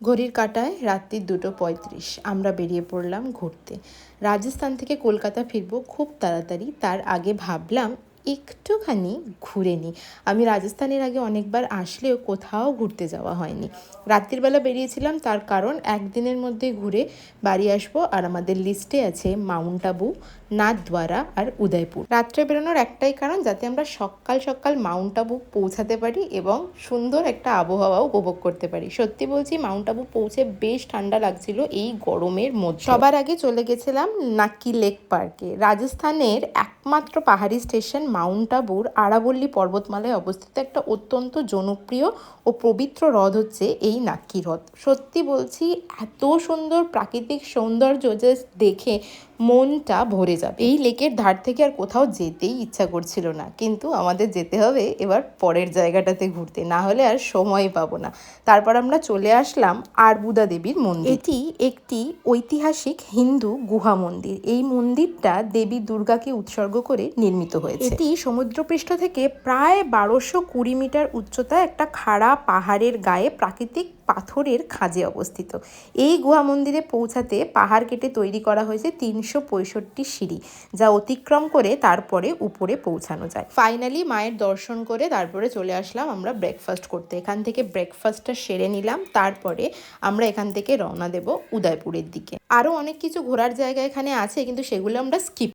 ঘড়ির কাঁটায় রাত্রি 2:35 আমরা বেরিয়ে পড়লাম ঘুরতে। রাজস্থান থেকে কলকাতা ফিরবো খুব তাড়াতাড়ি, তার আগে ভাবলাম একটুখানি ঘুরে নিই। আমি রাজস্থানের আগে অনেকবার আসলেও কোথাও ঘুরতে যাওয়া হয়নি। রাত্রিবেলা বেরিয়েছিলাম, তার কারণ একদিনের মধ্যে ঘুরে বাড়ি আসবো। আর আমাদের লিস্টে আছে মাউন্ট আবু, নাথদ্বারা আর উদয়পুর। রাত্রে বেরোনোর একটাই কারণ, যাতে আমরা সকাল সকাল মাউন্ট আবু পৌঁছাতে পারি এবং সুন্দর একটা আবহাওয়াও উপভোগ করতে পারি। সত্যি বলছি, মাউন্ট আবু পৌঁছে বেশ ঠান্ডা লাগছিল এই গরমের মধ্যে। সবার আগে চলে গেছিলাম নাক্কি লেক পার্কে। রাজস্থানের একমাত্র পাহাড়ি স্টেশন মাউন্ট আবুর আরাবল্লী পর্বতমালায় অবস্থিত একটা অত্যন্ত জনপ্রিয় ও পবিত্র হ্রদ হচ্ছে এই নাক্কি হ্রদ। সত্যি বলছি, এত সুন্দর প্রাকৃতিক সৌন্দর্য জাস্ট দেখে মনটা ভরে যাবে। এই লেকের ধার থেকে আর কোথাও যেতেই ইচ্ছা করছিল না, কিন্তু আমাদের যেতে হবে এবার পরের জায়গাটাতে ঘুরতে, না হলে আর সময় পাবো না। তারপর আমরা চলে আসলাম আরবুদা দেবীর মন্দির। এটি একটি ঐতিহাসিক হিন্দু গুহা মন্দির। এই মন্দিরটা দেবী দুর্গাকে উৎসর্গ করে নির্মিত হয়েছে। এটি সমুদ্রপৃষ্ঠ থেকে প্রায় 1220 মিটার উচ্চতায় একটা খাড়া পাহাড়ের গায়ে প্রাকৃতিক পাথরের খাঁজে অবস্থিত। এই গুহা মন্দিরে পৌঁছাতে পাহাড় কেটে তৈরি করা হয়েছে 365 সিঁড়ি, যা অতিক্রম করে তারপরে উপরে পৌঁছানো যায়। ফাইনালি মায়ের দর্শন করে তারপরে চলে আসলাম আমরা ব্রেকফাস্ট করতে। এখান থেকে ব্রেকফাস্টটা সেরে নিলাম, তারপরে আমরা এখান থেকে রওনা দেব উদয়পুরের দিকে। আরও অনেক কিছু ঘোরার জায়গা এখানে আছে, কিন্তু সেগুলো আমরা স্কিপ